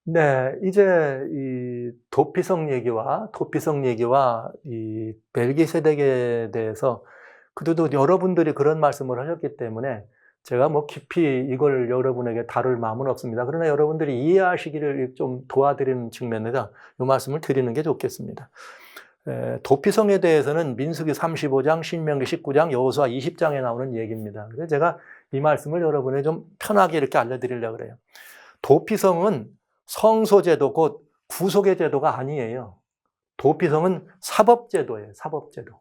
네, 이제 이 도피성 얘기와 이 멜기세덱에 대해서 그래도 여러분들이 그런 말씀을 하셨기 때문에 제가 뭐 깊이 이걸 여러분에게 다룰 마음은 없습니다. 그러나 여러분들이 이해하시기를 좀 도와드리는 측면에서 이 말씀을 드리는 게 좋겠습니다. 도피성에 대해서는 민수기 35장, 신명기 19장, 여호수아 20장에 나오는 얘기입니다. 그래서 제가 이 말씀을 여러분에게 좀 편하게 이렇게 알려드리려고 그래요. 도피성은 성소제도 곧 구속의 제도가 아니에요. 도피성은 사법제도예요. 사법제도.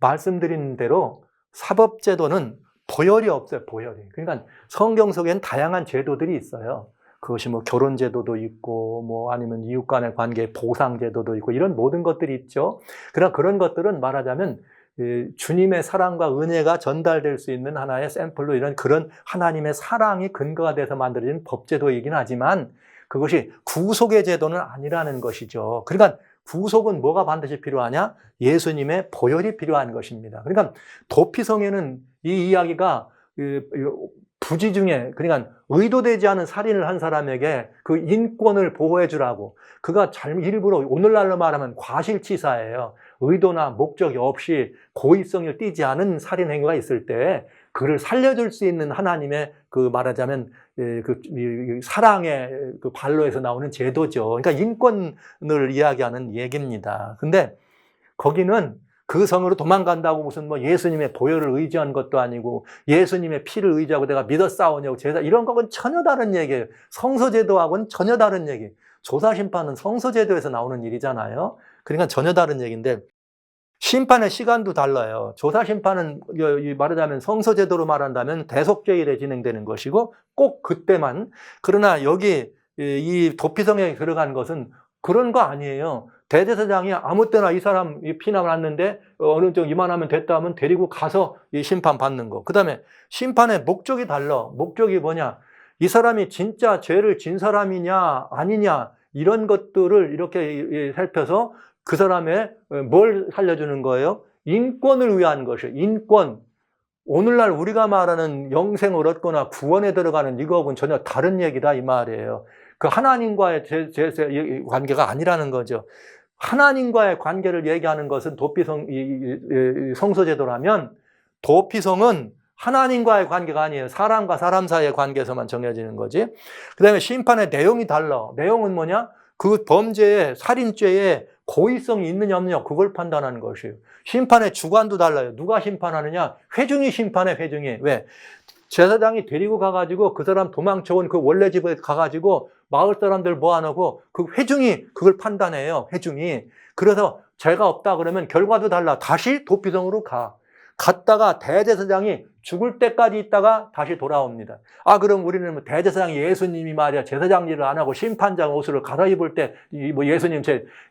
말씀드린 대로 사법제도는 보혈이 없어요. 보혈이. 그러니까 성경 속에는 다양한 제도들이 있어요. 그것이 뭐 결혼제도도 있고 뭐 아니면 이웃 간의 관계 보상제도도 있고 이런 모든 것들이 있죠. 그러나 그런 것들은 말하자면 주님의 사랑과 은혜가 전달될 수 있는 하나의 샘플로 이런 그런 하나님의 사랑이 근거가 돼서 만들어진 법제도이긴 하지만 그것이 구속의 제도는 아니라는 것이죠. 그러니까 구속은 뭐가 반드시 필요하냐? 예수님의 보혈이 필요한 것입니다. 그러니까 도피성에는 이 이야기가 부지 중에 그러니까 의도되지 않은 살인을 한 사람에게 그 인권을 보호해 주라고 그가 일부러 오늘날로 말하면 과실치사예요. 의도나 목적이 없이 고의성을 띠지 않은 살인 행위가 있을 때 그를 살려줄 수 있는 하나님의 그 말하자면 그 사랑의 그 발로에서 나오는 제도죠. 그러니까 인권을 이야기하는 얘기입니다. 근데 거기는 그 성으로 도망간다고 무슨 뭐 예수님의 보혈을 의지한 것도 아니고 예수님의 피를 의지하고 내가 믿어 싸우냐고 제사 이런 거는 전혀 다른 얘기예요. 성소제도하고는 전혀 다른 얘기. 조사심판은 성소제도에서 나오는 일이잖아요. 그러니까 전혀 다른 얘기인데 심판의 시간도 달라요. 조사심판은 말하자면 성소제도로 말한다면 대속죄일에 진행되는 것이고 꼭 그때만. 그러나 여기 이 도피성에 들어간 것은 그런 거 아니에요. 대제사장이 아무 때나 이 사람 피나 났는데 어느 정도 이만하면 됐다 하면 데리고 가서 이 심판 받는 거. 그 다음에 심판의 목적이 달라. 목적이 뭐냐. 이 사람이 진짜 죄를 진 사람이냐 아니냐 이런 것들을 이렇게 살펴서 그 사람의 뭘 살려주는 거예요? 인권을 위한 것이에요. 인권. 오늘날 우리가 말하는 영생을 얻거나 구원에 들어가는 이거하고는 전혀 다른 얘기다 이 말이에요. 그 하나님과의 관계가 아니라는 거죠. 하나님과의 관계를 얘기하는 것은 도피성 성소제도라면 도피성은 하나님과의 관계가 아니에요. 사람과 사람 사이의 관계에서만 정해지는 거지. 그 다음에 심판의 내용이 달라. 내용은 뭐냐? 그 범죄의 살인죄에 고의성이 있느냐 없느냐 그걸 판단하는 것이에요. 심판의 주관도 달라요. 누가 심판하느냐? 회중이 심판해. 회중이. 왜? 제사장이 데리고 가가지고 그 사람 도망쳐온 그 원래 집에 가가지고 마을 사람들 모아놓고 그 회중이 그걸 판단해요. 회중이. 그래서 죄가 없다 그러면 결과도 달라. 다시 도피성으로 가. 갔다가 대제사장이 죽을 때까지 있다가 다시 돌아옵니다. 아, 그럼 우리는 뭐 대제사장이 예수님이 말이야 제사장 일을 안 하고 심판장 옷을 갈아입을 때 뭐 예수님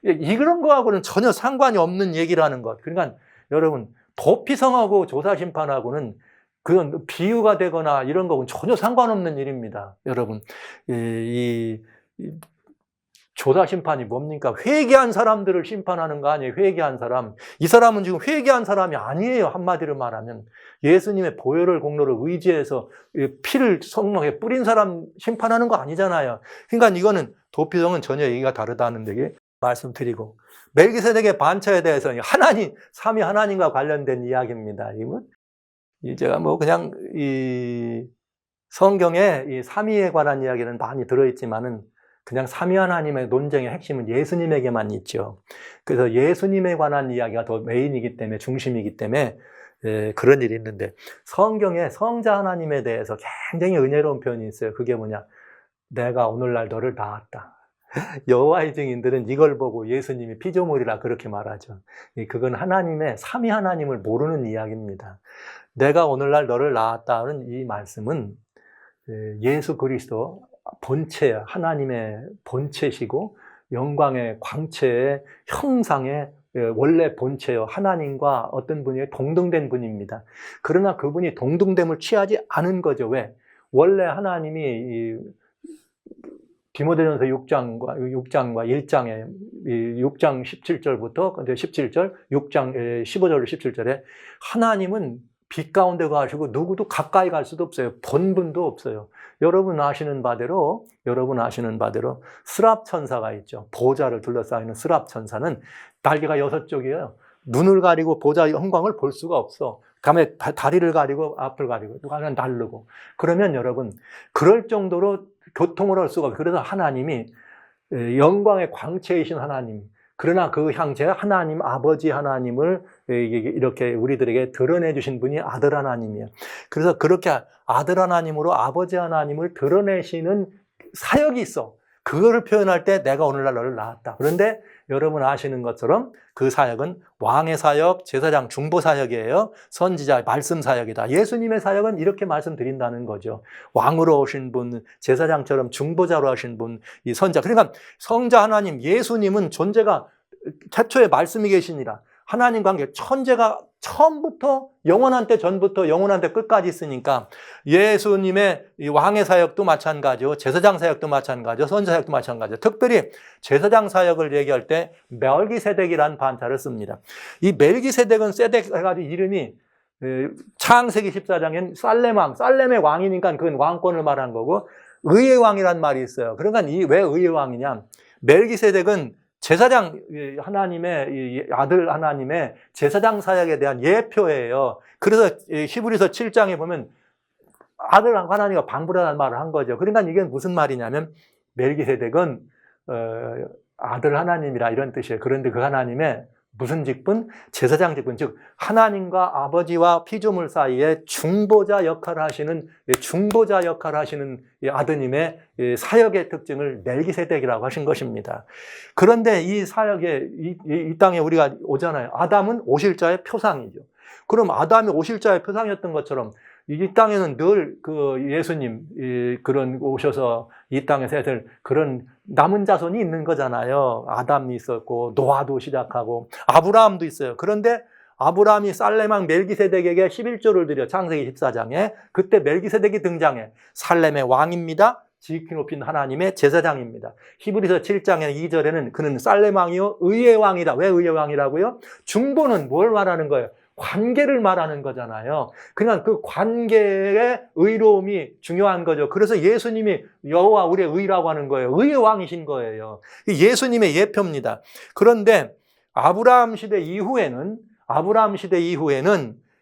이런 거하고는 전혀 상관이 없는 얘기라는 것. 그러니까 여러분 도피성하고 조사심판하고는 그런 비유가 되거나 이런 거하고는 전혀 상관없는 일입니다. 여러분 이 조사심판이 뭡니까? 회개한 사람들을 심판하는 거 아니에요. 회개한 사람. 이 사람은 지금 회개한 사람이 아니에요. 한마디로 말하면. 예수님의 보혈을 공로를 의지해서 피를 성막에 뿌린 사람 심판하는 거 아니잖아요. 그러니까 이거는 도피성은 전혀 얘기가 다르다는 얘기 말씀드리고 멜기세덱의 반차에 대해서는 하나님, 삼위 하나님과 관련된 이야기입니다. 제가 뭐 그냥 이 성경에 이 삼위에 관한 이야기는 많이 들어있지만은 그냥 삼위 하나님의 논쟁의 핵심은 예수님에게만 있죠. 그래서 예수님에 관한 이야기가 더 메인이기 때문에 중심이기 때문에 그런 일이 있는데 성경에 성자 하나님에 대해서 굉장히 은혜로운 표현이 있어요. 그게 뭐냐? 내가 오늘날 너를 낳았다. 여호와의 증인들은 이걸 보고 예수님이 피조물이라 그렇게 말하죠. 그건 하나님의 삼위 하나님을 모르는 이야기입니다. 내가 오늘날 너를 낳았다는 이 말씀은 예수 그리스도 본체야. 하나님의 본체시고 영광의 광채의 형상의 원래 본체요. 하나님과 어떤 분이 동등된 분입니다. 그러나 그분이 동등됨을 취하지 않은 거죠. 왜? 원래 하나님이 디모데전서 6장과 1장에 6장 17절부터 17절, 6장 15절 17절에 하나님은 빛 가운데 가시고 누구도 가까이 갈 수도 없어요. 본분도 없어요. 여러분 아시는 바대로 스랍 천사가 있죠. 보좌를 둘러싸이는 스랍 천사는 날개가 6쪽이에요. 눈을 가리고 보좌의 영광을 볼 수가 없어. 다음에 다리를 가리고 앞을 가리고 그냥 날르고. 그러면 여러분 그럴 정도로 교통을 할 수가 없어요. 그래서 하나님이 영광의 광채이신 하나님, 그러나 그 형제 하나님 아버지 하나님을 이렇게 우리들에게 드러내 주신 분이 아들 하나님이에요. 그래서 그렇게 아들 하나님으로 아버지 하나님을 드러내시는 사역이 있어. 그거를 표현할 때 내가 오늘날 너를 낳았다. 그런데 여러분 아시는 것처럼 그 사역은 왕의 사역, 제사장 중보 사역이에요. 선지자 말씀 사역이다. 예수님의 사역은 이렇게 말씀드린다는 거죠. 왕으로 오신 분, 제사장처럼 중보자로 하신 분, 이 선자. 그러니까 성자 하나님, 예수님은 존재가 태초에 말씀이 계시니라. 하나님 관계, 천재가 처음부터 영원한 때 전부터 영원한 때 끝까지 있으니까 예수님의 이 왕의 사역도 마찬가지고 제사장 사역도 마찬가지고 선지자 사역도 마찬가지고 특별히 제사장 사역을 얘기할 때 멜기세덱이라는 반차를 씁니다. 이 멜기세덱은 세덱 해가지고 이름이 창세기 14장엔 살렘의 왕이니까 그건 왕권을 말한 거고 의의 왕이란 말이 있어요. 그러니까 왜 의의 왕이냐? 멜기세덱은 제사장 하나님의 아들 하나님의 제사장 사역에 대한 예표예요. 그래서 히브리서 7장에 보면 아들 하나님과 방불하다는 말을 한 거죠. 그러니까 이게 무슨 말이냐면 멜기세덱은 아들 하나님이라 이런 뜻이에요. 그런데 그 하나님의 무슨 직분? 제사장 직분, 즉 하나님과 아버지와 피조물 사이에 중보자 역할을 하시는 이 아드님의 사역의 특징을 멜기세덱이라고 하신 것입니다. 그런데 이 사역에 이 땅에 우리가 오잖아요. 아담은 오실자의 표상이죠. 그럼 아담이 오실자의 표상이었던 것처럼 이 땅에는 늘 그 예수님 그런 오셔서 이 땅에서 애들 그런 남은 자손이 있는 거잖아요. 아담이 있었고 노아도 시작하고 아브라함도 있어요. 그런데 아브라함이 살렘왕 멜기세덱에게 11조를 드려 창세기 14장에 그때 멜기세덱이 등장해. 살렘의 왕입니다. 지극히 높인 하나님의 제사장입니다. 히브리서 7장의 2절에는 그는 살렘왕이요 의의 왕이다. 왜 의의 왕이라고요? 중보는 뭘 말하는 거예요? 관계를 말하는 거잖아요. 그냥 그 관계의 의로움이 중요한 거죠. 그래서 예수님이 여호와 우리의 의라고 하는 거예요. 의의 왕이신 거예요. 예수님의 예표입니다. 그런데 아브라함 시대 이후에는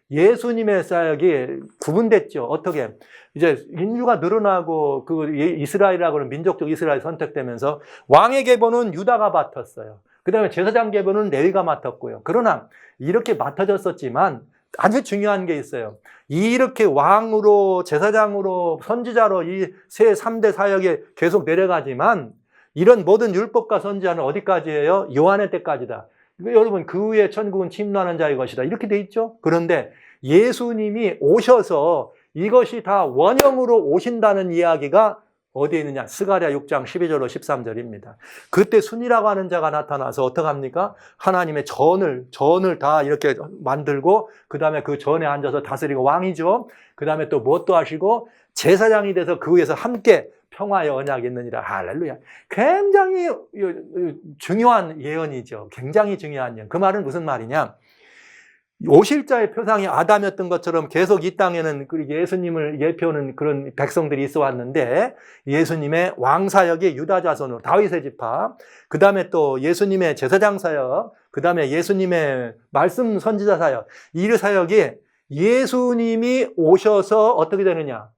예수님의 사역이 구분됐죠. 어떻게? 이제 인류가 늘어나고 그 이스라엘이라고 하는 민족적 이스라엘 선택되면서 왕의 계보는 유다가 맡았어요. 그 다음에 제사장 계보는 레위가 맡았고요. 그러나 이렇게 맡아졌었지만 아주 중요한 게 있어요. 이렇게 왕으로, 제사장으로, 선지자로 이 세 3대 사역에 계속 내려가지만 이런 모든 율법과 선지자는 어디까지예요? 요한의 때까지다. 여러분 그 후에 천국은 침노하는 자의 것이다. 이렇게 돼 있죠. 그런데 예수님이 오셔서 이것이 다 원형으로 오신다는 이야기가 어디에 있느냐? 스가랴 6장 12절로 13절입니다. 그때 순이라고 하는 자가 나타나서 어떡합니까? 하나님의 전을 다 이렇게 만들고 그 다음에 그 전에 앉아서 다스리고 왕이죠. 그 다음에 또 무엇도 하시고 제사장이 돼서 그 위에서 함께 평화의 언약이 있느니라. 할렐루야. 굉장히 중요한 예언이죠. 굉장히 중요한 예언. 그 말은 무슨 말이냐? 오실자의 표상이 아담이었던 것처럼 계속 이 땅에는 예수님을 예표하는 그런 백성들이 있어 왔는데 예수님의 왕사역이 유다 자손으로 다윗의 지파, 그 다음에 또 예수님의 제사장 사역, 그 다음에 예수님의 말씀 선지자 사역, 이 사역이 예수님이 오셔서 어떻게 되느냐?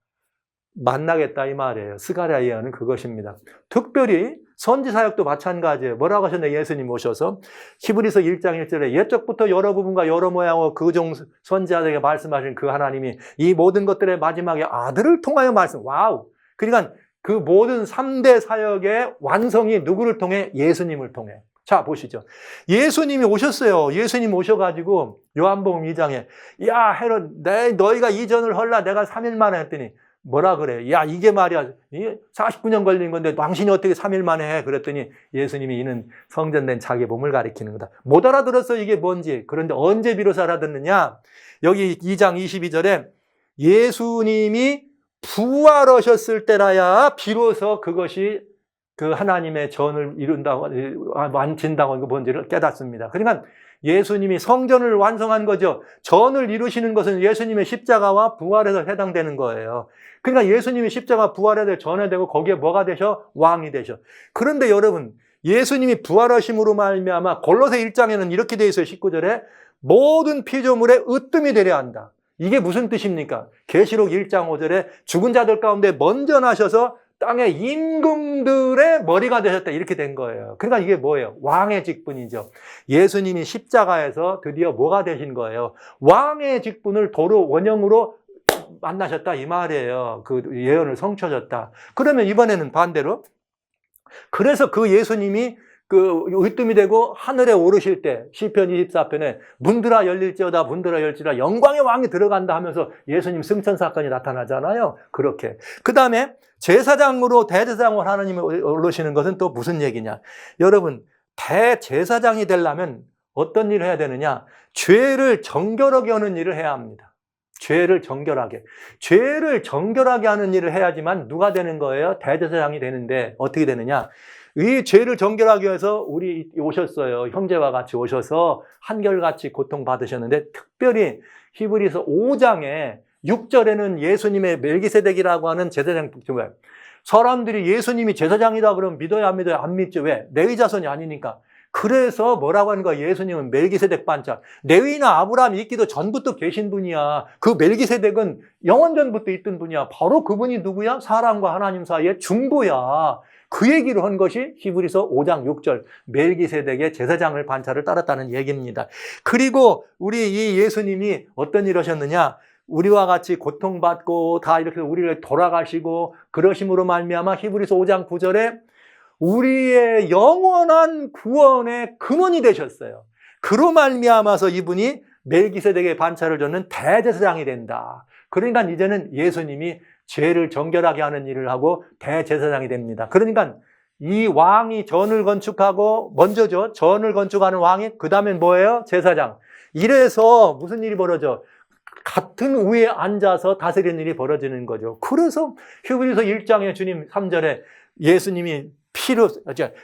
만나겠다 이 말이에요. 스가랴 예언은 그것입니다. 특별히 선지 사역도 마찬가지예요. 뭐라고 하셨나요? 예수님 오셔서 히브리서 1장 1절에 옛적부터 여러 부분과 여러 모양으로 그 종 선지자들에게 말씀하신 그 하나님이 이 모든 것들의 마지막에 아들을 통하여 말씀. 와우. 그러니까 그 모든 3대 사역의 완성이 누구를 통해? 예수님을 통해. 자, 보시죠. 예수님이 오셨어요. 예수님 오셔가지고 요한복음 2장에 야 헤롯 너희가 이전을 헐라 내가 3일 만에 했더니 뭐라 그래? 야, 이게 말이야. 49년 걸린 건데 당신이 어떻게 3일 만에 해? 그랬더니 예수님이 이는 성전된 자기 몸을 가리키는 거다. 못 알아들었어, 이게 뭔지. 그런데 언제 비로소 알아듣느냐? 여기 2장 22절에 예수님이 부활하셨을 때라야 비로소 그것이 그 하나님의 전을 이룬다고, 완친다고 이거 뭔지를 깨닫습니다. 그러니까 예수님이 성전을 완성한 거죠. 전을 이루시는 것은 예수님의 십자가와 부활에서 해당되는 거예요. 그러니까 예수님이 십자가 부활에 전해되고 거기에 뭐가 되셔? 왕이 되셔. 그런데 여러분, 예수님이 부활하심으로 말미암아 골로새 1장에는 이렇게 되어 있어요. 19절에 모든 피조물에 으뜸이 되려 한다. 이게 무슨 뜻입니까? 계시록 1장 5절에 죽은 자들 가운데 먼저 나셔서 땅의 임금들의 머리가 되셨다. 이렇게 된 거예요. 그러니까 이게 뭐예요? 왕의 직분이죠. 예수님이 십자가에서 드디어 뭐가 되신 거예요? 왕의 직분을 도로 원형으로 만나셨다. 이 말이에요. 그 예언을 성취하셨다. 그러면 이번에는 반대로, 그래서 그 예수님이 그 으뜸이 되고 하늘에 오르실 때 시편 24편에 문들아 열릴지어다 문들아 열지라 영광의 왕이 들어간다 하면서 예수님 승천 사건이 나타나잖아요. 그렇게. 그 다음에 제사장으로 대제사장으로 하나님이 오르시는 것은 또 무슨 얘기냐. 여러분, 대제사장이 되려면 어떤 일을 해야 되느냐. 죄를 정결하게 하는 일을 해야 합니다. 죄를 정결하게. 죄를 정결하게 하는 일을 해야지만 누가 되는 거예요? 대제사장이 되는데 어떻게 되느냐. 이 죄를 정결하기 위해서 우리 오셨어요. 형제와 같이 오셔서 한결같이 고통받으셨는데 특별히 히브리서 5장에 6절에는 예수님의 멜기세덱이라고 하는 제사장 정말 사람들이 예수님이 제사장이다 그러면 믿어야 안 믿어야 안 믿죠. 왜? 레위 자손이 아니니까. 그래서 뭐라고 하는 거야? 예수님은 멜기세덱 반짝. 레위나 아브라함이 있기도 전부터 계신 분이야. 그 멜기세덱은 영원전부터 있던 분이야. 바로 그분이 누구야? 사람과 하나님 사이의 중보야. 그 얘기를 한 것이 히브리서 5장 6절 멜기세덱의 제사장을 반차를 따랐다는 얘기입니다. 그리고 우리 이 예수님이 어떤 일을 하셨느냐? 우리와 같이 고통받고 다 이렇게 우리를 돌아가시고 그러심으로 말미암아 히브리서 5장 9절에 우리의 영원한 구원의 근원이 되셨어요. 그로 말미암아서 이분이 멜기세덱의 반차를 줬는 대제사장이 된다. 그러니까 이제는 예수님이 죄를 정결하게 하는 일을 하고 대제사장이 됩니다. 그러니까 이 왕이 전을 건축하고 먼저죠. 전을 건축하는 왕이 그 다음엔 뭐예요? 제사장. 이래서 무슨 일이 벌어져? 같은 우에 앉아서 다스리는 일이 벌어지는 거죠. 그래서 히브리서 1장에 주님 3절에 예수님이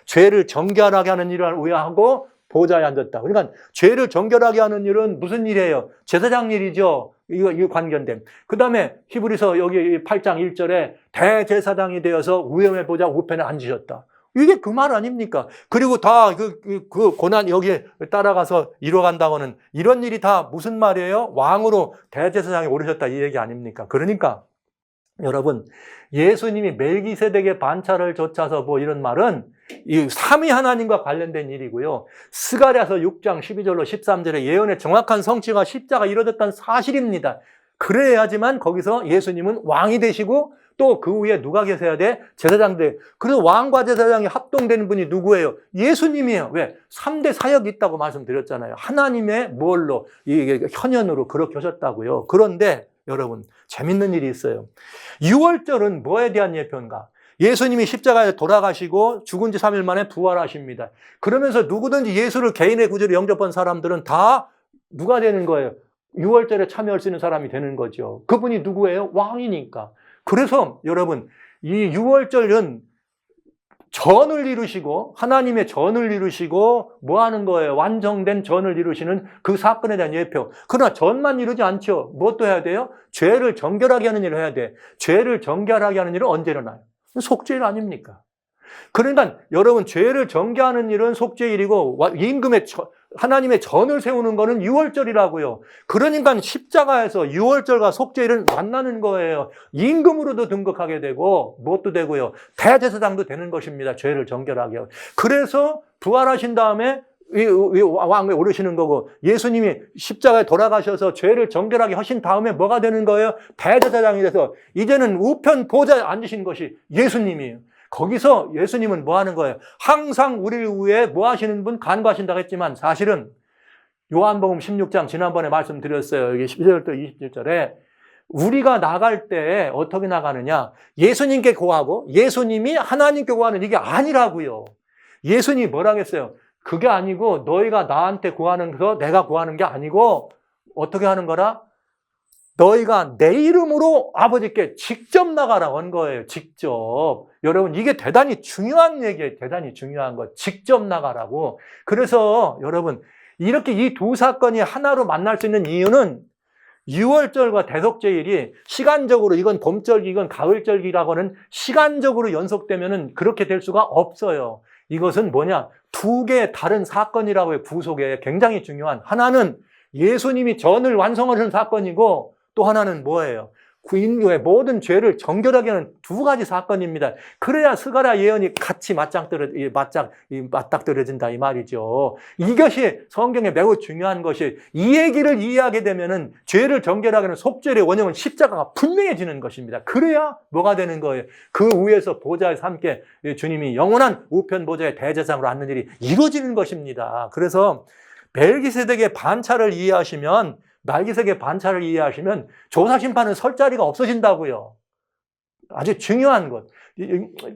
죄를 정결하게 하는 일을 위하고 보좌에 앉았다. 그러니까 죄를 정결하게 하는 일은 무슨 일이에요? 제사장 일이죠. 이거 관련된. 그 다음에 히브리서 여기 8장 1절에 대제사장이 되어서 우em의 보좌 우편에 앉으셨다. 이게 그 말 아닙니까? 그리고 다 그 고난 여기에 따라가서 이뤄간다고는 이런 일이 다 무슨 말이에요? 왕으로 대제사장에 오르셨다 이 얘기 아닙니까? 그러니까 여러분, 예수님이 멜기세덱의 반차를 좇아서 뭐 이런 말은 이 삼위 하나님과 관련된 일이고요. 스가랴서 6장 12절로 13절에 예언의 정확한 성취가 십자가 이루어졌다는 사실입니다. 그래야지만 거기서 예수님은 왕이 되시고 또 그 위에 누가 계셔야 돼? 제사장들. 그래서 왕과 제사장이 합동되는 분이 누구예요? 예수님이에요. 왜? 3대 사역이 있다고 말씀드렸잖아요. 하나님의 뭘로? 이게 현현으로 그렇게 하셨다고요. 그런데 여러분, 재밌는 일이 있어요. 유월절은 뭐에 대한 예표인가? 예수님이 십자가에 돌아가시고 죽은 지 3일 만에 부활하십니다. 그러면서 누구든지 예수를 개인의 구주로 영접한 사람들은 다 누가 되는 거예요? 유월절에 참여할 수 있는 사람이 되는 거죠. 그분이 누구예요? 왕이니까. 그래서 여러분, 이 유월절은 전을 이루시고 하나님의 전을 이루시고 뭐 하는 거예요? 완성된 전을 이루시는 그 사건에 대한 예표. 그러나 전만 이루지 않죠. 무엇도 해야 돼요? 죄를 정결하게 하는 일을 해야 돼. 죄를 정결하게 하는 일은 언제 일어나요? 속죄일 아닙니까? 그러니까 여러분, 죄를 정결하는 일은 속죄일이고 임금의 하나님의 전을 세우는 거는 유월절이라고요. 그러니까 십자가에서 유월절과 속죄일은 만나는 거예요. 임금으로도 등극하게 되고 무엇도 되고요. 대제사장도 되는 것입니다. 죄를 정결하게. 그래서 부활하신 다음에 왕에 오르시는 거고 예수님이 십자가에 돌아가셔서 죄를 정결하게 하신 다음에 뭐가 되는 거예요? 대제사장이 돼서 이제는 우편 보좌에 앉으신 것이 예수님이에요. 거기서 예수님은 뭐 하는 거예요? 항상 우리를 위해 뭐 하시는 분? 간구하신다고 했지만 사실은 요한복음 16장 지난번에 말씀드렸어요. 여기 11절부터 27절에 우리가 나갈 때 어떻게 나가느냐? 예수님께 구하고 예수님이 하나님께 구하는 이게 아니라고요. 예수님이 뭐라고 했어요? 그게 아니고 너희가 나한테 구하는 거 내가 구하는 게 아니고 어떻게 하는 거라? 너희가 내 이름으로 아버지께 직접 나가라고 한 거예요. 직접. 여러분, 이게 대단히 중요한 얘기예요. 대단히 중요한 거. 직접 나가라고. 그래서 여러분, 이렇게 이 두 사건이 하나로 만날 수 있는 이유는 유월절과 대속제일이 시간적으로 이건 봄절기, 이건 가을절기라고는 시간적으로 연속되면은 그렇게 될 수가 없어요. 이것은 뭐냐? 두 개의 다른 사건이라고 해요. 구속에 굉장히 중요한. 하나는 예수님이 전을 완성하는 사건이고 또 하나는 뭐예요? 인류의 모든 죄를 정결하게 하는 두 가지 사건입니다. 그래야 스가랴 예언이 같이 맞닥뜨려진다 이 말이죠. 이것이 성경에 매우 중요한 것이 이 얘기를 이해하게 되면은 죄를 정결하게 하는 속죄의 원형은 십자가가 분명해지는 것입니다. 그래야 뭐가 되는 거예요? 그 위에서 보좌에서 함께 주님이 영원한 우편 보좌의 대제사장으로 앉는 일이 이루어지는 것입니다. 그래서 멜기세덱의 반차를 이해하시면 말기색의 반차를 이해하시면 조사심판은 설 자리가 없어진다고요. 아주 중요한 것.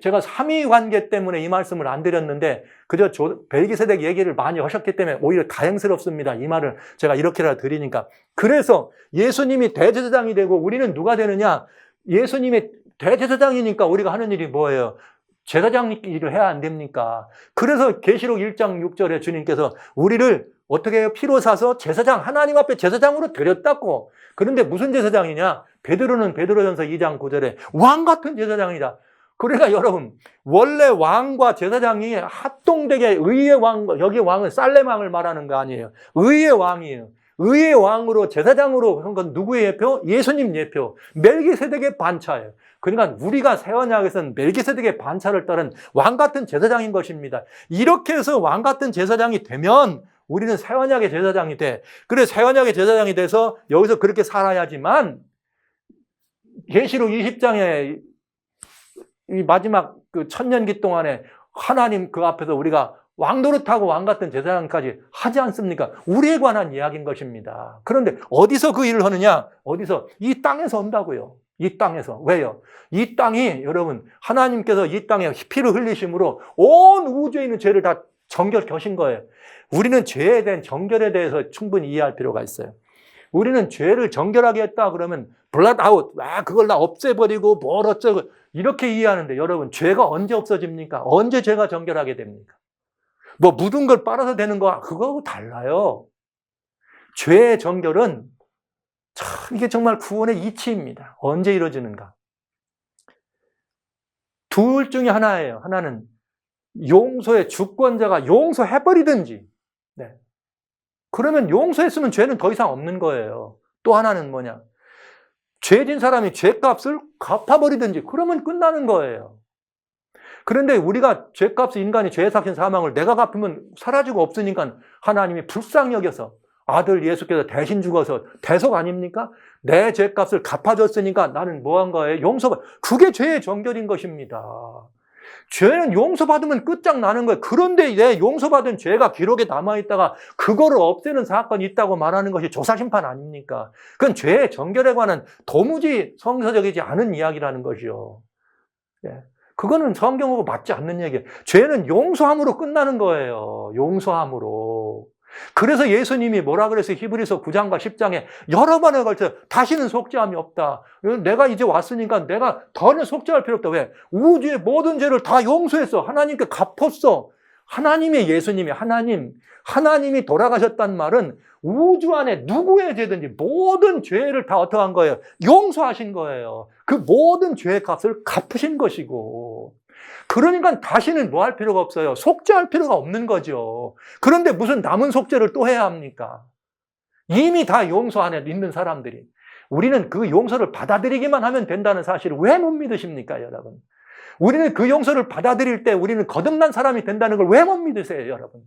제가 삼위관계 때문에 이 말씀을 안 드렸는데 그저 멜기세덱 얘기를 많이 하셨기 때문에 오히려 다행스럽습니다. 이 말을 제가 이렇게라도 드리니까. 그래서 예수님이 대제사장이 되고 우리는 누가 되느냐? 예수님이 대제사장이니까 우리가 하는 일이 뭐예요? 제사장 일을 해야 안 됩니까? 그래서 계시록 1장 6절에 주님께서 우리를 어떻게 해요? 피로 사서 제사장, 하나님 앞에 제사장으로 드렸다고. 그런데 무슨 제사장이냐? 베드로는 베드로전서 2장 9절에 왕 같은 제사장이다. 그러니까 여러분, 원래 왕과 제사장이 합동되게 의의 왕, 여기 왕은 살렘 왕을 말하는 거 아니에요. 의의 왕이에요. 의의 왕으로 제사장으로 한 건 누구의 예표? 예수님 예표. 멜기세덱의 반차예요. 그러니까 우리가 새 언약에서는 멜기세덱의 반차를 따른 왕 같은 제사장인 것입니다. 이렇게 해서 왕 같은 제사장이 되면 우리는 새 언약의 제사장이 돼. 그래 새 언약의 제사장이 돼서 여기서 그렇게 살아야지만 계시록 20장에 이 마지막 그 천년기 동안에 하나님 그 앞에서 우리가 왕 노릇하고 왕 같은 제사장까지 하지 않습니까? 우리에 관한 이야기인 것입니다. 그런데 어디서 그 일을 하느냐? 어디서? 이 땅에서 한다고요. 이 땅에서. 왜요? 이 땅이 여러분 하나님께서 이 땅에 피를 흘리심으로 온 우주에 있는 죄를 다 정결하신 거예요. 우리는 죄에 대한 정결에 대해서 충분히 이해할 필요가 있어요. 우리는 죄를 정결하게 했다 그러면 블러드 아웃, 그걸 다 없애버리고 뭘 어쩌고 이렇게 이해하는데 여러분 죄가 언제 없어집니까? 언제 죄가 정결하게 됩니까? 뭐 묻은 걸 빨아서 되는 거 그거하고 달라요. 죄의 정결은 참 이게 정말 구원의 이치입니다. 언제 이루어지는가? 둘 중에 하나예요. 하나는 용서의 주권자가 용서해버리든지 네. 그러면 용서했으면 죄는 더 이상 없는 거예요. 또 하나는 뭐냐? 죄진 사람이 죄값을 갚아버리든지 그러면 끝나는 거예요. 그런데 우리가 죄값을 인간이 죄의 삭신 사망을 내가 갚으면 사라지고 없으니까 하나님이 불쌍히 여겨서 아들 예수께서 대신 죽어서 대속 아닙니까? 내 죄값을 갚아줬으니까 나는 뭐 한 거예요? 용서가. 그게 죄의 정결인 것입니다. 죄는 용서받으면 끝장나는 거예요. 그런데 내 용서받은 죄가 기록에 남아있다가 그거를 없애는 사건이 있다고 말하는 것이 조사심판 아닙니까? 그건 죄의 정결에 관한 도무지 성서적이지 않은 이야기라는 것이요. 예. 그거는 성경하고 맞지 않는 얘기예요. 죄는 용서함으로 끝나는 거예요. 용서함으로. 그래서 예수님이 뭐라 그랬어요? 히브리서 9장과 10장에 여러 번에 걸쳐 다시는 속죄함이 없다. 내가 이제 왔으니까 내가 더는 속죄할 필요 없다. 왜? 우주의 모든 죄를 다 용서했어. 하나님께 갚았어. 하나님의 예수님이 하나님이 돌아가셨단 말은 우주 안에 누구의 죄든지 모든 죄를 다 어떻게 한 거예요? 용서하신 거예요. 그 모든 죄의 값을 갚으신 것이고 그러니까 다시는 뭐 할 필요가 없어요. 속죄할 필요가 없는 거죠. 그런데 무슨 남은 속죄를 또 해야 합니까? 이미 다 용서 안에 있는 사람들이. 우리는 그 용서를 받아들이기만 하면 된다는 사실을 왜 못 믿으십니까, 여러분? 우리는 그 용서를 받아들일 때 우리는 거듭난 사람이 된다는 걸 왜 못 믿으세요, 여러분?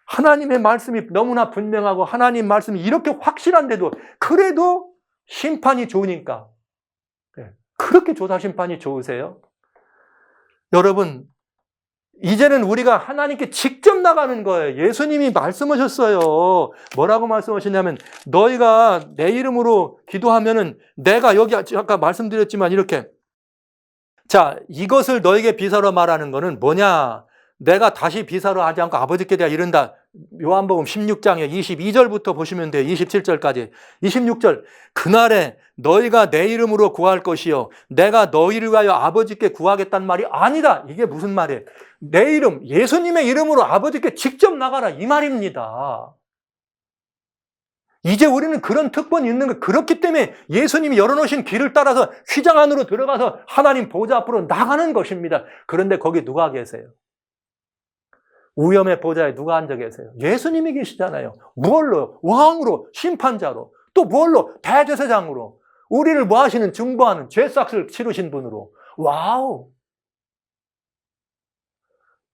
하나님의 말씀이 너무나 분명하고 하나님 말씀이 이렇게 확실한데도 그래도 심판이 좋으니까 그렇게 조사심판이 좋으세요? 여러분 이제는 우리가 하나님께 직접 나가는 거예요. 예수님이 말씀하셨어요. 뭐라고 말씀하시냐면 너희가 내 이름으로 기도하면은 내가 여기 아까 말씀드렸지만 이렇게 자 이것을 너에게 비사로 말하는 거는 뭐냐? 내가 다시 비사로 하지 않고 아버지께 내가 이른다. 요한복음 16장에 22절부터 보시면 돼요. 27절까지. 26절. 그날에 너희가 내 이름으로 구할 것이요 내가 너희를 위하여 아버지께 구하겠다는 말이 아니다. 이게 무슨 말이에요? 내 이름, 예수님의 이름으로 아버지께 직접 나가라 이 말입니다. 이제 우리는 그런 특권이 있는 거예요. 그렇기 때문에 예수님이 열어놓으신 길을 따라서 휘장 안으로 들어가서 하나님 보좌 앞으로 나가는 것입니다. 그런데 거기 누가 계세요? 우염의 보좌에 누가 앉아 계세요? 예수님이 계시잖아요. 무얼로? 왕으로, 심판자로, 또 무얼로? 대제사장으로. 우리를 뭐 하시는? 중보하는, 죄삭을 치르신 분으로. 와우!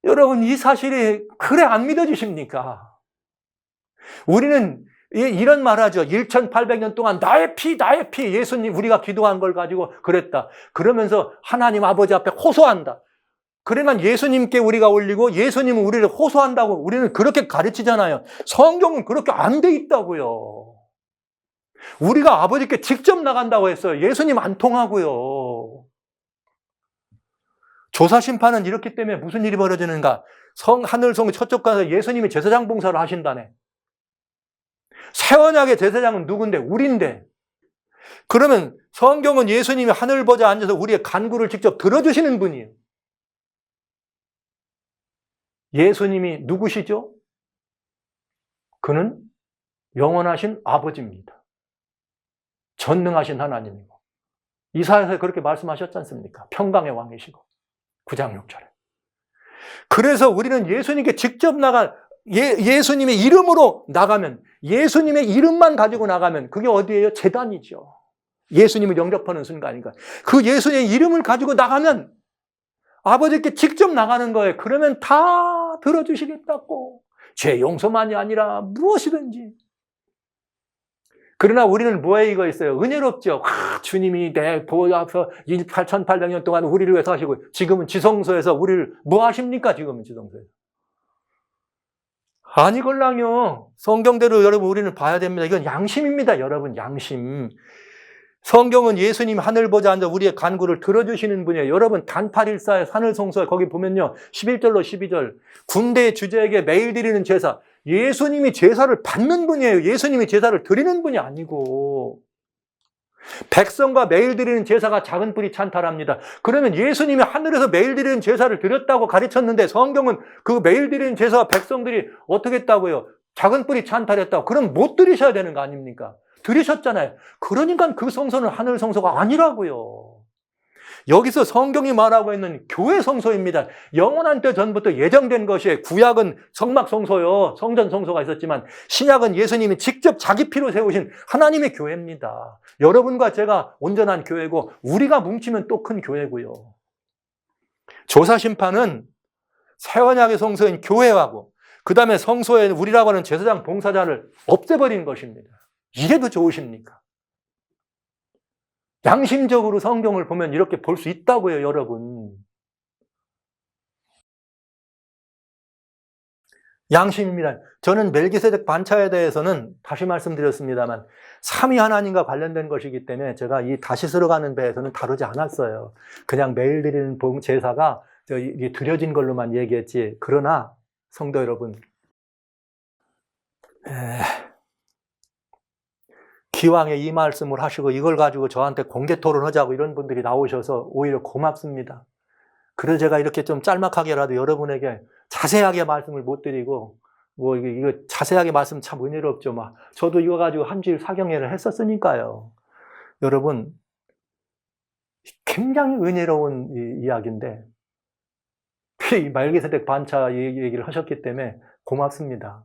여러분, 이 사실이 그래 안 믿어지십니까? 우리는 이런 말 하죠. 1800년 동안 나의 피, 나의 피. 예수님, 우리가 기도한 걸 가지고 그랬다. 그러면서 하나님 아버지 앞에 호소한다. 그러면 예수님께 우리가 올리고 예수님은 우리를 호소한다고 우리는 그렇게 가르치잖아요. 성경은 그렇게 안 돼 있다고요. 우리가 아버지께 직접 나간다고 했어요. 예수님 안 통하고요. 조사심판은 이렇기 때문에 무슨 일이 벌어지는가? 하늘성 저쪽 가서 예수님이 제사장 봉사를 하신다네. 새 언약의 제사장은 누군데? 우린데. 그러면 성경은 예수님이 하늘 보좌에 앉아서 우리의 간구를 직접 들어주시는 분이에요. 예수님이 누구시죠? 그는 영원하신 아버지입니다. 전능하신 하나님이고. 이사야서에 그렇게 말씀하셨지 않습니까? 평강의 왕이시고. 9장 6절에. 그래서 우리는 예수님께 직접 예수님의 이름으로 나가면, 예수님의 이름만 가지고 나가면 그게 어디예요? 제단이죠. 예수님을 영접하는 순간이니까. 그 예수님의 이름을 가지고 나가면 아버지께 직접 나가는 거예요. 그러면 다 들어주시겠다고. 죄 용서만이 아니라 무엇이든지. 그러나 우리는 뭐에 이거 있어요? 은혜롭죠. 주님이 내 보좌 앞에서 1800년 동안 우리를 위해서 하시고 지금은 지성소에서 우리를 뭐 하십니까? 지금은 지성소에서. 아니걸랑요. 성경대로 여러분 우리는 봐야 됩니다. 이건 양심입니다. 여러분 양심. 성경은 예수님 하늘 보좌 앉아 우리의 간구를 들어주시는 분이에요. 여러분 단팔일사의 하늘성소에 거기 보면요. 11절로 12절 군대의 주제에게 매일 드리는 제사. 예수님이 제사를 받는 분이에요. 예수님이 제사를 드리는 분이 아니고. 백성과 매일 드리는 제사가 작은 뿌리 찬탈합니다. 그러면 예수님이 하늘에서 매일 드리는 제사를 드렸다고 가르쳤는데 성경은 그 매일 드리는 제사와 백성들이 어떻게 했다고요? 작은 뿌리 찬탈했다고. 그럼 못 드리셔야 되는 거 아닙니까? 들으셨잖아요. 그러니까 그 성소는 하늘 성소가 아니라고요. 여기서 성경이 말하고 있는 교회 성소입니다. 영원한 때 전부터 예정된 것이에요. 구약은 성막 성소요. 성전 성소가 있었지만 신약은 예수님이 직접 자기 피로 세우신 하나님의 교회입니다. 여러분과 제가 온전한 교회고 우리가 뭉치면 또 큰 교회고요. 조사심판은 새 언약의 성소인 교회하고 그 다음에 성소에 우리라고 하는 제사장 봉사자를 없애버린 것입니다. 이래도 좋으십니까? 양심적으로 성경을 보면 이렇게 볼 수 있다고요, 여러분. 양심입니다. 저는 멜기세덱 반차에 대해서는 다시 말씀드렸습니다만 삼위 하나님과 관련된 것이기 때문에 제가 이 다시스로 가는 배에서는 다루지 않았어요. 그냥 매일 드리는 제사가 이게 드려진 걸로만 얘기했지. 그러나 성도 여러분, 기왕에 이 말씀을 하시고 이걸 가지고 저한테 공개 토론하자고 이런 분들이 나오셔서 오히려 고맙습니다. 그래서 제가 이렇게 좀 짤막하게라도 여러분에게 자세하게 말씀을 못 드리고 이거 자세하게 말씀 참 은혜롭죠. 저도 이거 가지고 한 주일 사경회를 했었으니까요. 여러분 굉장히 은혜로운 이야기인데 이 멜기세덱 반차 얘기를 하셨기 때문에 고맙습니다.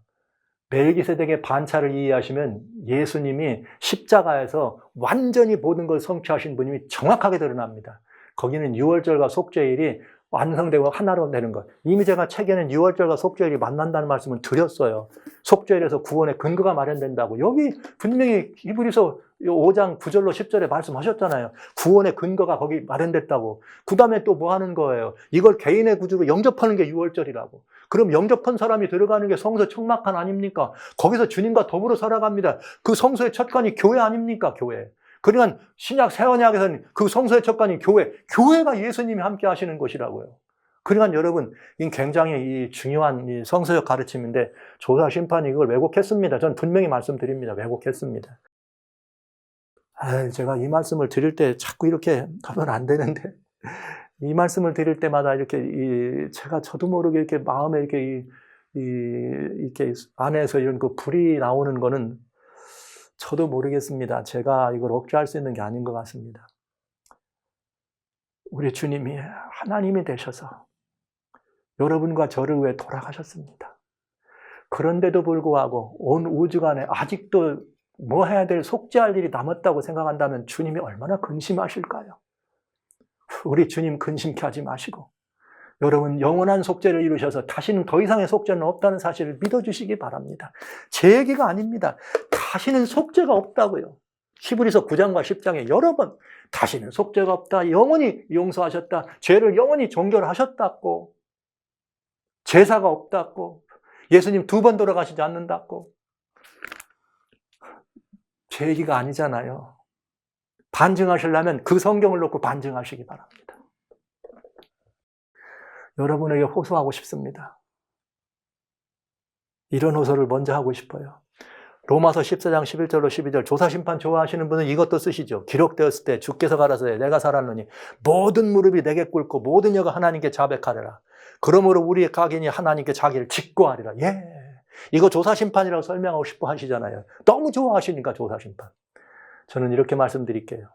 멜기세덱의 반차를 이해하시면 예수님이 십자가에서 완전히 모든 걸 성취하신 분이 정확하게 드러납니다. 거기는 유월절과 속죄일이 완성되고 하나로 되는 것. 이미 제가 책에는 유월절과 속죄일이 만난다는 말씀을 드렸어요. 속죄일에서 구원의 근거가 마련된다고. 여기 분명히 히브리서 5장 9절로 10절에 말씀하셨잖아요. 구원의 근거가 거기 마련됐다고. 그 다음에 또 뭐 하는 거예요? 이걸 개인의 구주로 영접하는 게 유월절이라고. 그럼 영접한 사람이 들어가는 게 성소 청막관 아닙니까? 거기서 주님과 더불어 살아갑니다. 그 성소의 첫관이 교회 아닙니까? 교회. 그러니까 신약 새 언약에서는 그 성소의 첫관이 교회. 교회가 예수님이 함께 하시는 것이라고요. 그러니까 여러분, 이 굉장히 이 중요한 이 성서적 가르침인데 조사 심판이 이걸 왜곡했습니다. 저는 분명히 말씀드립니다. 왜곡했습니다. 제가 이 말씀을 드릴 때 자꾸 이렇게 하면 안 되는데 이 말씀을 드릴 때마다 이렇게 제가 저도 모르게 이렇게 마음에 이렇게 이렇게 안에서 이런 그 불이 나오는 거는 저도 모르겠습니다. 제가 이걸 억제할 수 있는 게 아닌 것 같습니다. 우리 주님이 하나님이 되셔서 여러분과 저를 위해 돌아가셨습니다. 그런데도 불구하고 온 우주간에 아직도 뭐 해야 될 속죄할 일이 남았다고 생각한다면 주님이 얼마나 근심하실까요? 우리 주님 근심케 하지 마시고 여러분 영원한 속죄를 이루셔서 다시는 더 이상의 속죄는 없다는 사실을 믿어주시기 바랍니다. 제 얘기가 아닙니다. 다시는 속죄가 없다고요. 히브리서 9장과 10장에 여러 번 다시는 속죄가 없다. 영원히 용서하셨다. 죄를 영원히 종결하셨다고. 제사가 없다고. 예수님 2번 돌아가시지 않는다고. 제 얘기가 아니잖아요. 반증하시려면 그 성경을 놓고 반증하시기 바랍니다. 여러분에게 호소하고 싶습니다. 이런 호소를 먼저 하고 싶어요. 로마서 14장 11절로 12절 조사심판 좋아하시는 분은 이것도 쓰시죠. 기록되었을 때 주께서 가라사대 내가 살았느니 모든 무릎이 내게 꿇고 모든 여가 하나님께 자백하리라. 그러므로 우리의 각인이 하나님께 자기를 직고하리라. 예, 이거 조사심판이라고 설명하고 싶어 하시잖아요. 너무 좋아하시니까 조사심판. 저는 이렇게 말씀드릴게요.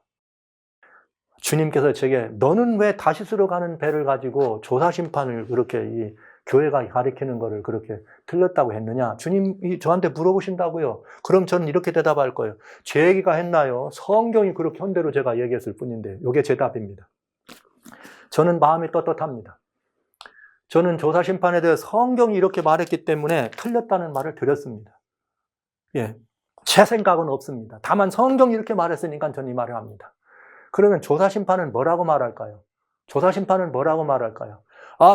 주님께서 제게 너는 왜 다시스로 가는 배를 가지고 조사심판을 그렇게 이 교회가 가리키는 거를 그렇게 틀렸다고 했느냐? 주님이 저한테 물어보신다고요. 그럼 저는 이렇게 대답할 거예요. 제 얘기가 했나요? 성경이 그렇게 현대로 제가 얘기했을 뿐인데 이게 제 답입니다. 저는 마음이 떳떳합니다. 저는 조사심판에 대해 성경이 이렇게 말했기 때문에 틀렸다는 말을 드렸습니다. 예, 제 생각은 없습니다. 다만 성경이 이렇게 말했으니까 저는 이 말을 합니다. 그러면 조사심판은 뭐라고 말할까요? 조사심판은 뭐라고 말할까요?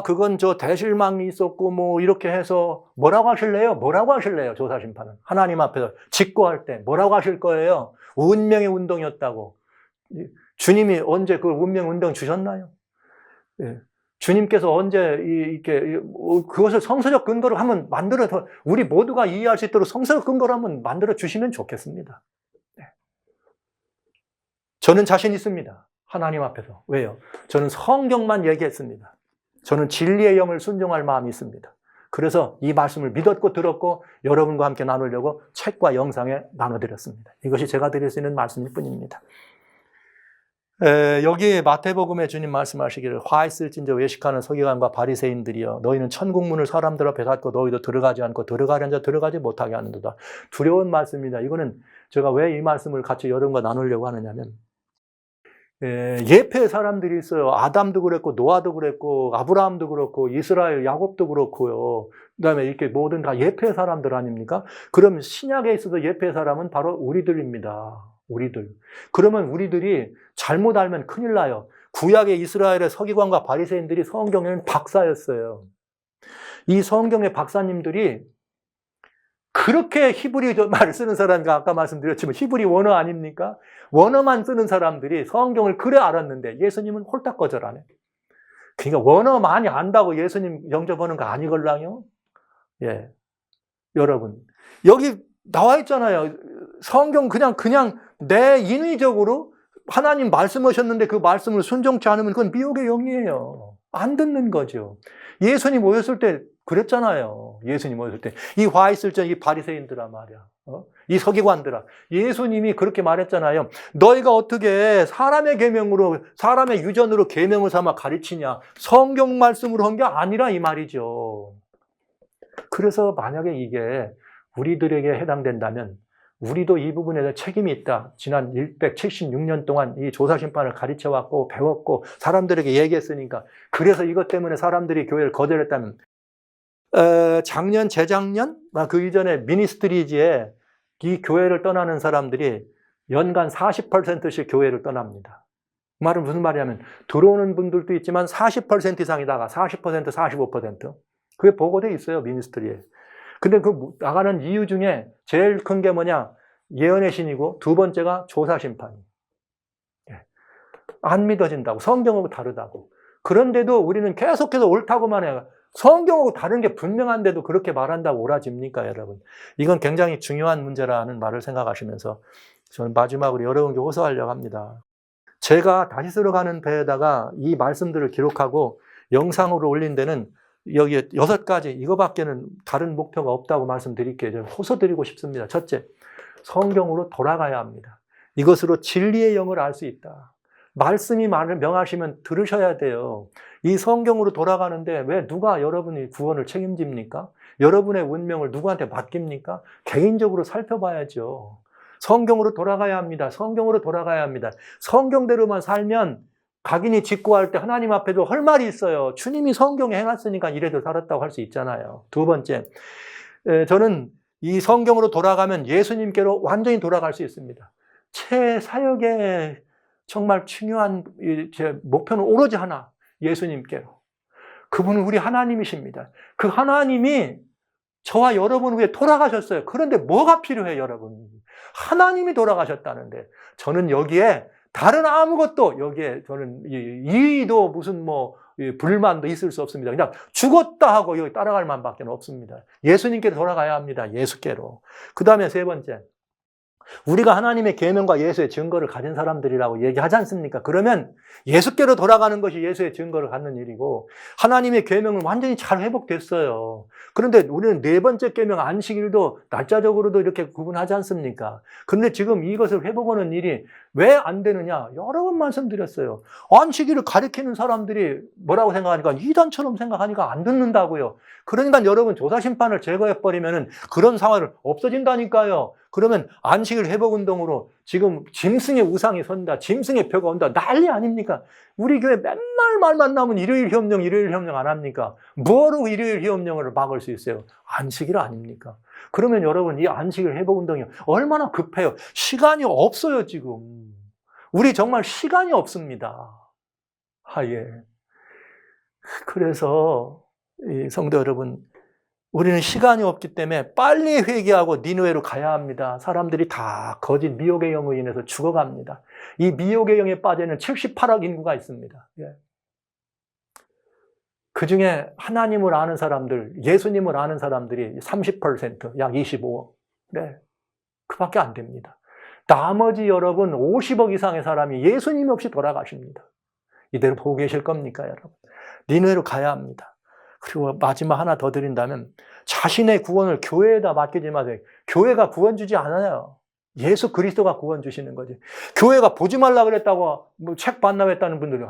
그건 저 대실망이 있었고 뭐 이렇게 해서 뭐라고 하실래요? 뭐라고 하실래요? 조사심판은 하나님 앞에서 직고할 때 뭐라고 하실 거예요? 운명의 운동이었다고. 주님이 언제 그 운명 운동 주셨나요? 예. 주님께서 언제 이렇게 그것을 성서적 근거로 한번 만들어서 우리 모두가 이해할 수 있도록 성서적 근거로 한번 만들어 주시면 좋겠습니다. 네. 저는 자신 있습니다. 하나님 앞에서. 왜요? 저는 성경만 얘기했습니다. 저는 진리의 영을 순종할 마음이 있습니다. 그래서 이 말씀을 믿었고 들었고 여러분과 함께 나누려고 책과 영상에 나눠드렸습니다. 이것이 제가 드릴 수 있는 말씀일 뿐입니다. 여기 마태복음에 주님 말씀하시기를 화 있을진저 외식하는 서기관과 바리새인들이여 너희는 천국문을 사람들 앞에 닫고 너희도 들어가지 않고 들어가려는 자 들어가지 못하게 하는도다. 두려운 말씀입니다. 이거는 제가 왜 이 말씀을 같이 여러분과 나누려고 하느냐면 예표의 사람들이 있어요. 아담도 그랬고 노아도 그랬고 아브라함도 그렇고 이스라엘 야곱도 그렇고요. 그다음에 이렇게 모든 다 예표의 사람들 아닙니까? 그럼 신약에 있어서 예표의 사람은 바로 우리들입니다. 우리들. 그러면 우리들이 잘못 알면 큰일 나요. 구약의 이스라엘의 서기관과 바리새인들이 성경에는 박사였어요. 이 성경의 박사님들이 그렇게 히브리 말을 쓰는 사람이 아까 말씀드렸지만 히브리 원어 아닙니까? 원어만 쓰는 사람들이 성경을 그래 알았는데 예수님은 홀딱 거절하네. 그러니까 원어 많이 안다고 예수님 영접하는 거 아니걸랑요? 예. 여러분, 여기 나와 있잖아요. 성경 그냥 내 인위적으로 하나님 말씀하셨는데 그 말씀을 순종치 않으면 그건 미혹의 영이에요. 안 듣는 거죠. 예수님 오셨을 때 그랬잖아요. 예수님 오셨을 때. 이 화 있을 때 이 바리새인들아 말이야. 이 서기관들아. 예수님이 그렇게 말했잖아요. 너희가 어떻게 사람의 계명으로, 사람의 유전으로 계명을 삼아 가르치냐. 성경 말씀으로 한 게 아니라 이 말이죠. 그래서 만약에 이게 우리들에게 해당된다면 우리도 이 부분에 대해 책임이 있다. 지난 176년 동안 이 조사심판을 가르쳐왔고 배웠고 사람들에게 얘기했으니까 그래서 이것 때문에 사람들이 교회를 거절했다면 작년, 재작년, 그 이전에 미니스트리지에 이 교회를 떠나는 사람들이 연간 40%씩 교회를 떠납니다. 그 말은 무슨 말이냐면 들어오는 분들도 있지만 40% 이상이다가 40%, 45%. 그게 보고돼 있어요, 미니스트리에. 근데 그 나가는 이유 중에 제일 큰 게 뭐냐? 예언의 신이고 두 번째가 조사심판이에요. 안 믿어진다고. 성경하고 다르다고. 그런데도 우리는 계속해서 옳다고만 해요. 성경하고 다른 게 분명한데도 그렇게 말한다고 옳아집니까, 여러분? 이건 굉장히 중요한 문제라는 말을 생각하시면서 저는 마지막으로 여러분께 호소하려고 합니다. 제가 다시스로 가는 배에다가 이 말씀들을 기록하고 영상으로 올린 데는 여기 6가지, 이거밖에는 다른 목표가 없다고 말씀드릴게요. 저는 호소드리고 싶습니다. 첫째, 성경으로 돌아가야 합니다. 이것으로 진리의 영을 알 수 있다. 말씀이 말을 명하시면 들으셔야 돼요. 이 성경으로 돌아가는데 왜 누가 여러분의 구원을 책임집니까? 여러분의 운명을 누구한테 맡깁니까? 개인적으로 살펴봐야죠. 성경으로 돌아가야 합니다. 성경으로 돌아가야 합니다. 성경대로만 살면 각인이 직고할 때 하나님 앞에도 할 말이 있어요. 주님이 성경에 해놨으니까 이래도 살았다고 할 수 있잖아요. 두 번째, 저는 이 성경으로 돌아가면 예수님께로 완전히 돌아갈 수 있습니다. 제 사역의 정말 중요한 제 목표는 오로지 하나, 예수님께로. 그분은 우리 하나님이십니다. 그 하나님이 저와 여러분 위해 돌아가셨어요. 그런데 뭐가 필요해요, 여러분? 하나님이 돌아가셨다는데 저는 여기에 다른 아무것도 여기에 저는 이의도 무슨 불만도 있을 수 없습니다. 그냥 죽었다 하고 여기 따라갈 만밖에 없습니다. 예수님께로 돌아가야 합니다. 예수께로. 그 다음에 세 번째, 우리가 하나님의 계명과 예수의 증거를 가진 사람들이라고 얘기하지 않습니까? 그러면 예수께로 돌아가는 것이 예수의 증거를 갖는 일이고 하나님의 계명은 완전히 잘 회복됐어요. 그런데 우리는 네 번째 계명 안식일도 날짜적으로도 이렇게 구분하지 않습니까? 그런데 지금 이것을 회복하는 일이 왜 안 되느냐? 여러 번 말씀드렸어요. 안식일을 가리키는 사람들이 뭐라고 생각하니까 이단처럼 생각하니까 안 듣는다고요. 그러니까 여러분 조사심판을 제거해버리면 그런 상황을 없어진다니까요. 그러면 안식일 회복운동으로 지금 짐승의 우상이 선다, 짐승의 표가 온다, 난리 아닙니까? 우리 교회 맨날 말만 나오면 일요일 협령 안 합니까? 뭐로 일요일 협령을 막을 수 있어요? 안식일 아닙니까? 그러면 여러분 이 안식일 회복운동이 얼마나 급해요? 시간이 없어요, 지금. 우리 정말 시간이 없습니다. 예. 그래서 이 성도 여러분, 우리는 시간이 없기 때문에 빨리 회개하고 니느웨로 가야 합니다. 사람들이 다 거짓 미혹의 영으로 인해서 죽어갑니다. 이 미혹의 영에 빠져 있는 78억 인구가 있습니다. 그 중에 하나님을 아는 사람들, 예수님을 아는 사람들이 30%, 약 25억. 네, 그밖에 안 됩니다. 나머지 여러분 50억 이상의 사람이 예수님 없이 돌아가십니다. 이대로 보고 계실 겁니까, 여러분? 니느웨로 가야 합니다. 그리고 마지막 하나 더 드린다면 자신의 구원을 교회에다 맡기지 마세요. 교회가 구원 주지 않아요. 예수 그리스도가 구원 주시는 거지. 교회가 보지 말라 그랬다고 책 반납했다는 분들이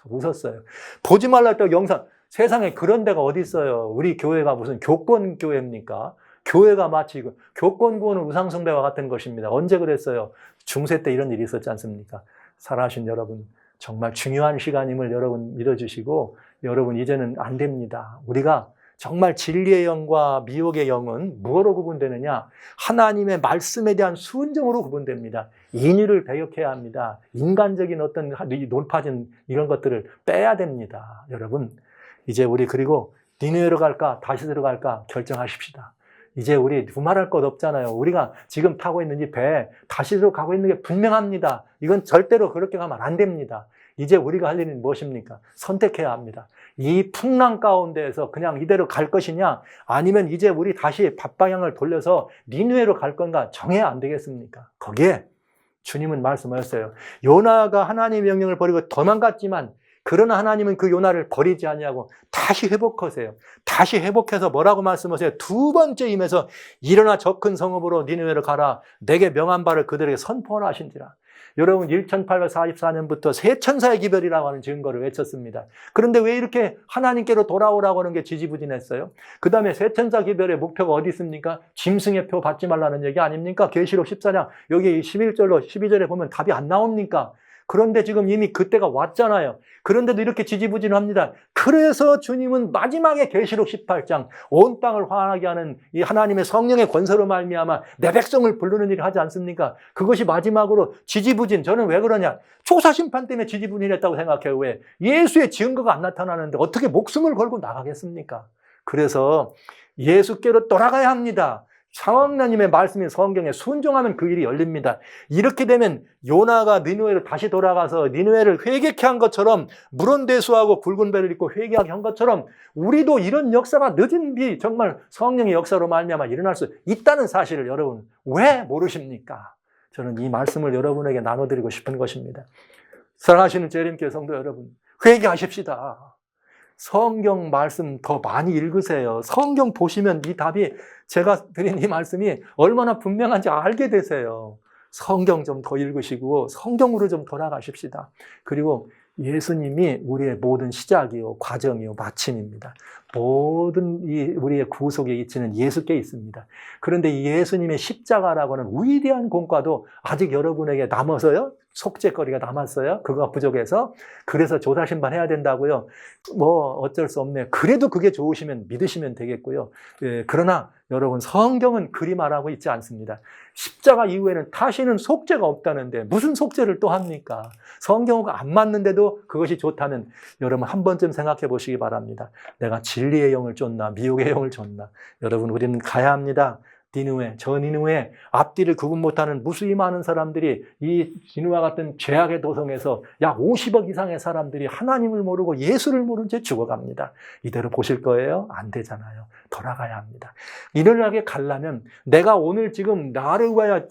웃었어요. 보지 말라 했다고 영상. 세상에 그런 데가 어디 있어요. 우리 교회가 무슨 교권 교회입니까? 교회가 마치 교권 구원은 우상숭배와 같은 것입니다. 언제 그랬어요? 중세 때 이런 일이 있었지 않습니까? 살아가신 여러분, 정말 중요한 시간임을 여러분 믿어주시고, 여러분 이제는 안 됩니다. 우리가 정말 진리의 영과 미혹의 영은 무엇으로 구분되느냐? 하나님의 말씀에 대한 순종으로 구분됩니다. 인의를 배격해야 합니다. 인간적인 어떤 논파진 이런 것들을 빼야 됩니다. 여러분, 이제 우리 그리고 니느웨로 갈까 다시스로 갈까 결정하십시다. 이제 우리 두말할 것 없잖아요. 우리가 지금 타고 있는 이 배 다시스로 가고 있는 게 분명합니다. 이건 절대로 그렇게 가면 안 됩니다. 이제 우리가 할 일은 무엇입니까? 선택해야 합니다. 이 풍랑 가운데에서 그냥 이대로 갈 것이냐, 아니면 이제 우리 다시 밭방향을 돌려서 니느웨로 갈 건가 정해야 안 되겠습니까? 거기에 주님은 말씀하셨어요. 요나가 하나님의 명령을 버리고 도망갔지만 그러나 하나님은 그 요나를 버리지 아니하고 다시 회복하세요. 다시 회복해서 뭐라고 말씀하세요? 두 번째 임해서 일어나 저 큰 성읍으로 니느웨로 가라. 내게 명한 바를 그들에게 선포하라 하신지라. 여러분 1844년부터 세 천사의 기별이라고 하는 증거를 외쳤습니다. 그런데 왜 이렇게 하나님께로 돌아오라고 하는 게 지지부진했어요? 그 다음에 세 천사 기별의 목표가 어디 있습니까? 짐승의 표 받지 말라는 얘기 아닙니까? 계시록 14장 여기 11절로 12절에 보면 답이 안 나옵니까? 그런데 지금 이미 그때가 왔잖아요. 그런데도 이렇게 지지부진합니다. 그래서 주님은 마지막에 계시록 18장 온 땅을 환하게 하는 이 하나님의 성령의 권세로 말미암아 내 백성을 부르는 일을 하지 않습니까? 그것이 마지막으로 지지부진. 저는 왜 그러냐? 조사심판 때문에 지지부진했다고 생각해요. 왜? 예수의 증거가 안 나타나는데 어떻게 목숨을 걸고 나가겠습니까? 그래서 예수께로 돌아가야 합니다. 하나님의 말씀인 성경에 순종하면 그 일이 열립니다. 이렇게 되면 요나가 니느웨로 다시 돌아가서 니느웨를 회개케 한 것처럼 물온대수하고 굵은 배를 입고 회개하게 한 것처럼 우리도 이런 역사가 늦은 뒤 정말 성령의 역사로 말미암아 일어날 수 있다는 사실을 여러분 왜 모르십니까? 저는 이 말씀을 여러분에게 나눠드리고 싶은 것입니다. 사랑하시는 재림교회 성도 여러분, 회개하십시다. 성경 말씀 더 많이 읽으세요. 성경 보시면 이 답이 제가 드린 이 말씀이 얼마나 분명한지 알게 되세요. 성경 좀 더 읽으시고 성경으로 좀 돌아가십시다. 그리고 예수님이 우리의 모든 시작이요, 과정이요, 마침입니다. 모든 우리의 구속의 이치는 예수께 있습니다. 그런데 이 예수님의 십자가라고 하는 위대한 공과도 아직 여러분에게 남아서요. 속죄거리가 남았어요. 그거가 부족해서. 그래서 조사심판 해야 된다고요. 뭐 어쩔 수 없네요. 그래도 그게 좋으시면 믿으시면 되겠고요. 그러나 여러분 성경은 그리 말하고 있지 않습니다. 십자가 이후에는 다시는 속죄가 없다는데 무슨 속죄를 또 합니까? 성경과 안 맞는데도 그것이 좋다면 여러분 한 번쯤 생각해 보시기 바랍니다. 내가 진리의 영을 쫓나 미혹의 영을 쫓나. 여러분 우리는 가야 합니다. 니느웨, 저 니느웨 앞뒤를 구분 못하는 무수히 많은 사람들이 이 니느웨와 같은 죄악의 도성에서 약 50억 이상의 사람들이 하나님을 모르고 예수를 모른 채 죽어갑니다. 이대로 보실 거예요? 안 되잖아요. 돌아가야 합니다. 이늘나게 가려면 내가 오늘 지금 나를 위하여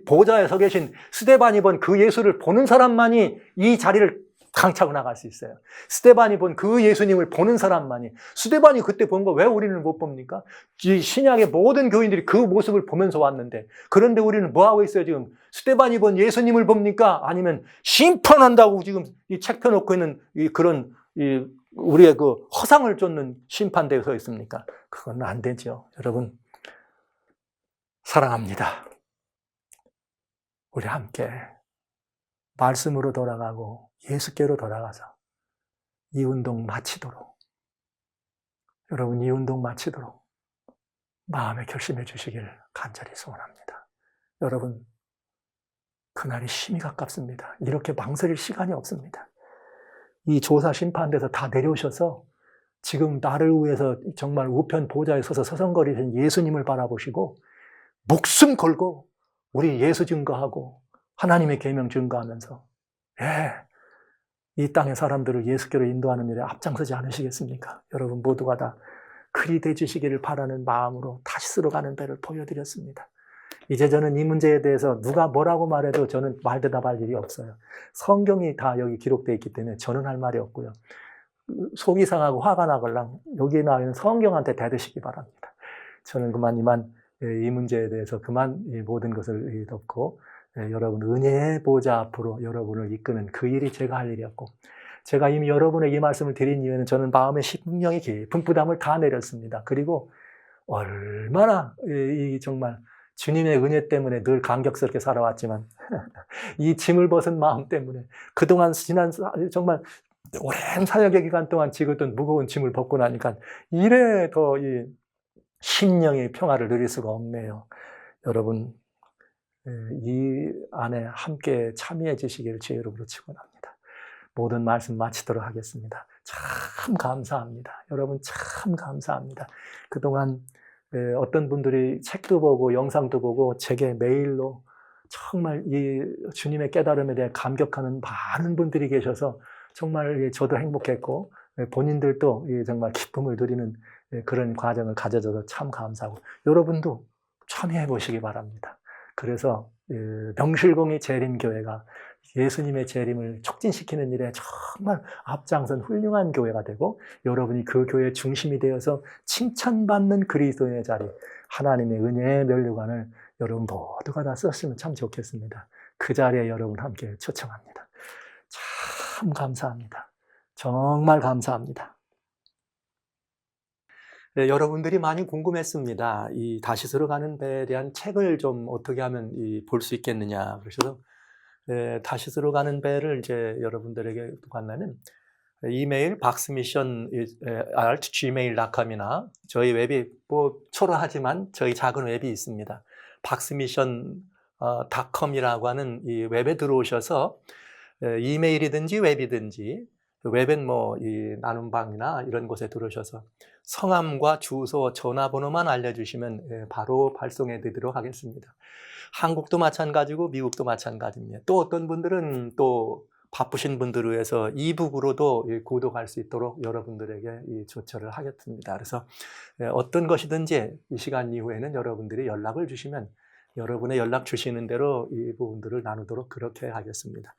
보좌에 서 계신 스데반이 본 그 예수를 보는 사람만이 이 자리를 강차고 나갈 수 있어요. 스데반이 본 그 예수님을 보는 사람만이. 스데반이 그때 본 거 왜 우리는 못 봅니까? 이 신약의 모든 교인들이 그 모습을 보면서 왔는데, 그런데 우리는 뭐 하고 있어요 지금? 스데반이 본 예수님을 봅니까? 아니면 심판한다고 지금 이 책 펴놓고 있는 그런 우리의 그 허상을 쫓는 심판대에 서 있습니까? 그건 안 되죠. 여러분 사랑합니다. 우리 함께 말씀으로 돌아가고 예수께로 돌아가서 이 운동 마치도록, 여러분 이 운동 마치도록 마음에 결심해 주시길 간절히 소원합니다. 여러분 그날이 심히 가깝습니다. 이렇게 망설일 시간이 없습니다. 이 조사 심판대에서 다 내려오셔서 지금 나를 위해서 정말 우편 보좌에 서서 서성거리신 예수님을 바라보시고 목숨 걸고 우리 예수 증거하고 하나님의 계명 증거하면서 이 땅의 사람들을 예수께로 인도하는 일에 앞장서지 않으시겠습니까? 여러분 모두가 다 그리 되주시기를 바라는 마음으로 다시스로 가는 배를 보여드렸습니다. 이제 저는 이 문제에 대해서 누가 뭐라고 말해도 저는 말대답할 일이 없어요. 성경이 다 여기 기록되어 있기 때문에 저는 할 말이 없고요. 속이 상하고 화가 나걸랑 여기에 나와 있는 성경한테 대드시기 바랍니다. 저는 이만 이 문제에 대해서 그만 모든 것을 덮고 여러분 은혜의 보좌 앞으로 여러분을 이끄는 그 일이 제가 할 일이었고, 제가 이미 여러분의 이 말씀을 드린 이유는 저는 마음의 심령의 깊은 부담을 다 내렸습니다. 그리고 얼마나 정말 주님의 은혜 때문에 늘 감격스럽게 살아왔지만 이 짐을 벗은 마음 때문에 그동안 지난 정말 오랜 사역의 기간 동안 지었던 무거운 짐을 벗고 나니까 이래 더 이 심령의 평화를 누릴 수가 없네요. 여러분 이 안에 함께 참여해 주시기를 주의 이름으로 축원합니다. 모든 말씀 마치도록 하겠습니다. 참 감사합니다. 여러분 참 감사합니다. 그동안 어떤 분들이 책도 보고 영상도 보고 제게 메일로 정말 이 주님의 깨달음에 대해 감격하는 많은 분들이 계셔서 정말 저도 행복했고 본인들도 정말 기쁨을 누리는 그런 과정을 가져줘서 참 감사하고, 여러분도 참여해 보시기 바랍니다. 그래서 명실공히 재림교회가 예수님의 재림을 촉진시키는 일에 정말 앞장선 훌륭한 교회가 되고, 여러분이 그 교회의 중심이 되어서 칭찬받는 그리스도인의 자리, 하나님의 은혜의 면류관을 여러분 모두가 다 썼으면 참 좋겠습니다. 그 자리에 여러분 함께 초청합니다. 참 감사합니다. 정말 감사합니다. 네, 여러분들이 많이 궁금했습니다. 이 다시스로 가는 배에 대한 책을 좀 어떻게 하면 볼 수 있겠느냐. 그래서 다시스로 가는 배를 이제 여러분들에게 관하면 이메일 baxmission@gmail.com이나 저희 웹이 뭐 초라하지만 저희 작은 웹이 있습니다. baxmission.com이라고 하는 이 웹에 들어오셔서 이메일이든지 웹이든지 웹엔 뭐 이 나눔방이나 이런 곳에 들어오셔서 성함과 주소, 전화번호만 알려주시면 바로 발송해 드리도록 하겠습니다. 한국도 마찬가지고 미국도 마찬가지입니다. 또 어떤 분들은 또 바쁘신 분들을 위해서 이북으로도 구독할 수 있도록 여러분들에게 이 조처를 하겠습니다. 그래서 어떤 것이든지 이 시간 이후에는 여러분들이 연락을 주시면 여러분의 연락 주시는 대로 이 부분들을 나누도록 그렇게 하겠습니다.